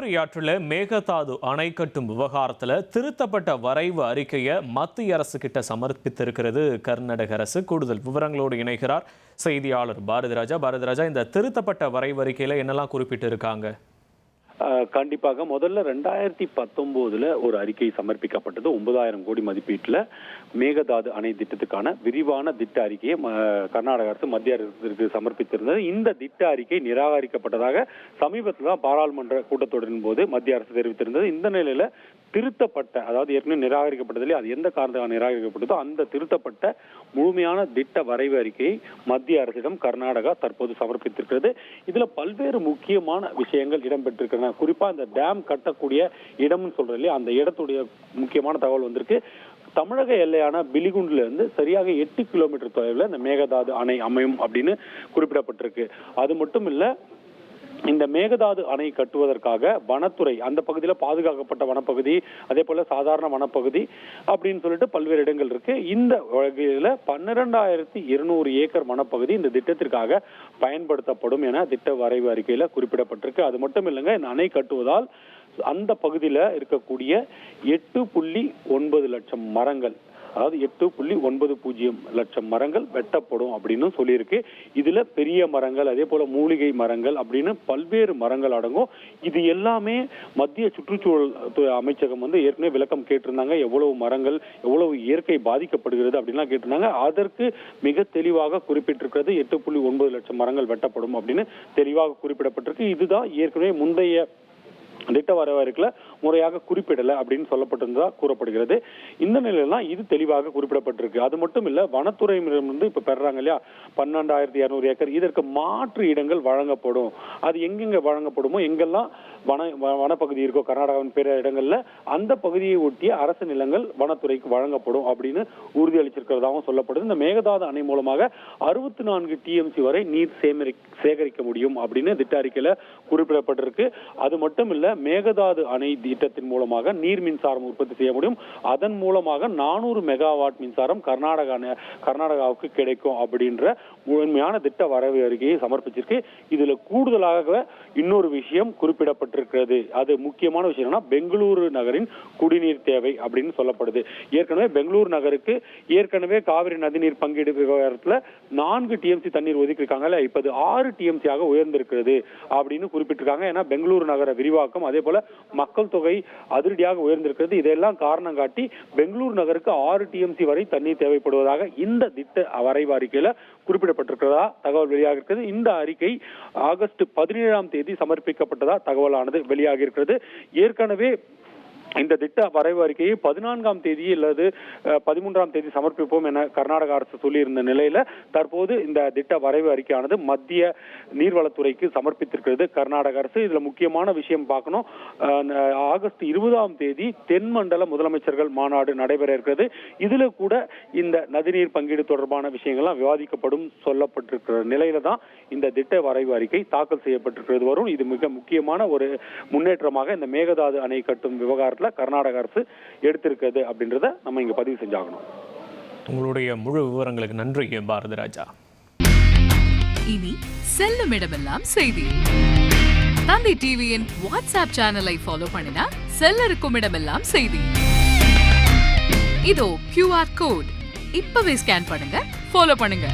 காவிரி ஆற்றில் மேகதாது அணை கட்டும் விவகாரத்தில் திருத்தப்பட்ட வரைவு அறிக்கையை மத்திய அரசு கிட்ட சமர்ப்பித்திருக்கிறது கர்நாடக அரசு. கூடுதல் விவரங்களோடு இணைகிறார் செய்தியாளர் பாரதிராஜா. இந்த திருத்தப்பட்ட வரைவு அறிக்கையில என்னெல்லாம் குறிப்பிட்டு இருக்காங்க? கண்டிப்பாக முதல்ல 2019 ஒரு அறிக்கை சமர்ப்பிக்கப்பட்டது. 9,000 கோடி மதிப்பீட்டில் மேகதாது அணை திட்டத்துக்கான விரிவான திட்ட அறிக்கையை கர்நாடக அரசு மத்திய அரசுக்கு சமர்ப்பித்திருந்தது. இந்த திட்ட அறிக்கை நிராகரிக்கப்பட்டதாக சமீபத்தில் தான் பாராளுமன்ற கூட்டத்தொடரின் போது மத்திய அரசு தெரிவித்திருந்தது. இந்த நிலையில திருத்தப்பட்ட, அதாவது ஏற்கனவே நிராகரிக்கப்பட்டதிலே அது எந்த காரணத்தால் நிராகரிக்கப்பட்டதோ அந்த திருத்தப்பட்ட முழுமையான திட்ட வரைவு அறிக்கையை மத்திய அரசிடம் கர்நாடகா தற்போது சமர்ப்பித்திருக்கிறது. இதுல பல்வேறு முக்கியமான விஷயங்கள் இடம்பெற்றிருக்கின்றன. குறிப்பா இந்த டேம் கட்டக்கூடிய இடம்னு சொல்ற இல்லையா, அந்த இடத்துடைய முக்கியமான தகவல் வந்திருக்கு. தமிழக எல்லையான பிலிகுண்டுல இருந்து சரியாக 8 கிலோமீட்டர் தொலைவில் இந்த மேகதாது அணை அமையும் அப்படின்னு குறிப்பிடப்பட்டிருக்கு. அது மட்டும் இல்ல, இந்த மேகதாது அணை கட்டுவதற்காக வனத்துறை அந்த பகுதியில் பாதுகாக்கப்பட்ட வனப்பகுதி, அதே போல சாதாரண வனப்பகுதி அப்படின்னு சொல்லிட்டு பல்வேறு இடங்கள் இருக்கு. இந்த வகையில 12,200 ஏக்கர் வனப்பகுதி இந்த திட்டத்திற்காக பயன்படுத்தப்படும் என திட்ட வரைவு அறிக்கையில குறிப்பிடப்பட்டிருக்கு. அது மட்டும் இல்லைங்க, இந்த அணை கட்டுவதால் அந்த பகுதியில இருக்கக்கூடிய 8.9 லட்சம் மரங்கள், அதாவது 8.90 லட்சம் மரங்கள் வெட்டப்படும் அப்படின்னு சொல்லியிருக்கு. இதுல பெரிய மரங்கள், அதே போல மூலிகை மரங்கள் அப்படின்னு பல்வேறு மரங்கள் அடங்கும். இது எல்லாமே மத்திய சுற்றுச்சூழல் அமைச்சகம் ஏற்கனவே விளக்கம் கேட்டிருந்தாங்க. எவ்வளவு மரங்கள், எவ்வளவு இயற்கை பாதிக்கப்படுகிறது அப்படின்லாம் கேட்டிருந்தாங்க. அதற்கு மிக தெளிவாக குறிப்பிட்டிருக்கிறது. 8.9 லட்சம் மரங்கள் வெட்டப்படும் அப்படின்னு தெளிவாக குறிப்பிடப்பட்டிருக்கு. இதுதான் ஏற்கனவே முந்தைய திட்ட வரவேற்கல முறையாக குறிப்பிடல அப்படின்னு சொல்லப்பட்டிருந்ததா கூறப்படுகிறது. இந்த நிலையிலாம் இது தெளிவாக குறிப்பிடப்பட்டிருக்கு. அது மட்டும் இல்ல, வனத்துறையிலிருந்து இப்ப பெறாங்க இல்லையா 12,200 ஏக்கர், இதற்கு மாற்று இடங்கள் வழங்கப்படும். அது எங்கெங்க வழங்கப்படுமோ, எங்கெல்லாம் வனப்பகுதி இருக்கோ கர்நாடகாவின் பிற இடங்கள்ல அந்த பகுதியை ஒட்டிய அரசு நிலங்கள் வனத்துறைக்கு வழங்கப்படும் அப்படின்னு உறுதியளிச்சிருக்கிறதாகவும் சொல்லப்படுது. இந்த மேகதாது அணை மூலமாக 64 TMC வரை நீர் சேகரிக்க முடியும் அப்படின்னு திட்ட அறிக்கையில குறிப்பிடப்பட்டிருக்கு. அது மட்டும் இல்ல, மேகதாது அணை திட்டத்தின் மூலமாக நீர் மின்சாரம் உற்பத்தி செய்ய முடியும். அதன் மூலமாக 400 மெகாவாட் மின்சாரம் கர்நாடகாவுக்கு கிடைக்கும் அப்படின்ற முழுமையான திட்ட வரைவு அறிக்கையை சமர்ப்பிச்சிருக்கு. இதுல கூடுதலாக இன்னொரு விஷயம் குறிப்பிடப்பட்டிருக்கிறது. அது முக்கியமான விஷயம், பெங்களூரு நகரின் குடிநீர் தேவை அப்படின்னு சொல்லப்படுது. ஏற்கனவே பெங்களூரு நகருக்கு ஏற்கனவே காவிரி நதிநீர் பங்கீடு விவகாரத்துல 4 TMC தண்ணீர் ஒதுக்கி இருக்காங்கல்ல, இப்ப 6 TMC ஆக உயர்ந்திருக்கிறது அப்படின்னு குறிப்பிட்டிருக்காங்க. ஏன்னா பெங்களூரு நகர விரிவாக்கம், அதே போல மக்கள் தொகை அதிரடியாக உயர்ந்திருக்கிறது. இதெல்லாம் காரணம் காட்டி பெங்களூரு நகருக்கு 6 TMC வரை தண்ணீர் தேவைப்படுவதாக இந்த திட்ட வரைவு அறிக்கையில குறிப்பிடப்பட்டிருக்கிறதா தகவல் வெளியாக இருக்கிறது. இந்த அறிக்கை ஆகஸ்ட் 17ஆம் தேதி சமர்ப்பிக்கப்பட்டதா தகவலானது வெளியாக இருக்கிறது. ஏற்கனவே இந்த திட்ட வரைவு அறிக்கையை 14ஆம் தேதி அல்லது 13ஆம் தேதி சமர்ப்பிப்போம் என கர்நாடக அரசு சொல்லியிருந்த நிலையில தற்போது இந்த திட்ட வரைவு அறிக்கையானது மத்திய நீர்வளத்துறைக்கு சமர்ப்பித்திருக்கிறது கர்நாடக அரசு. இதுல முக்கியமான விஷயம் பார்க்கணும், ஆகஸ்ட் 20ஆம் தேதி தென்மண்டல முதலமைச்சர்கள் மாநாடு நடைபெற இருக்கிறது. இதுல கூட இந்த நதிநீர் பங்கீடு தொடர்பான விஷயங்கள்லாம் விவாதிக்கப்படும் சொல்லப்பட்டிருக்கிற நிலையில தான் இந்த திட்ட வரைவு அறிக்கை தாக்கல் செய்யப்பட்டிருக்கிறது வரும். இது மிக முக்கியமான ஒரு முன்னேற்றமாக இந்த மேகதாது அணை கட்டும் விவகாரத்தில் கர்நாடக அரசு எடுத்திருக்கிறது அப்படின்றத நம்ம இங்க பதிவு செஞ்சாகணும். உங்களுடைய முழு விவரங்களுக்கு நன்றி பாரதிராஜா. இனி செல்லும் இடமெல்லாம் செய்தி. தந்தை டிவியின் வாட்ஸ்அப் சேனலை ஃபாலோ பண்ணினா செல்ல இருக்கும் இடமெல்லாம் செய்தி. இதோ QR கோட் இப்பவே ஸ்கேன் பண்ணுங்க, ஃபாலோ பண்ணுங்க.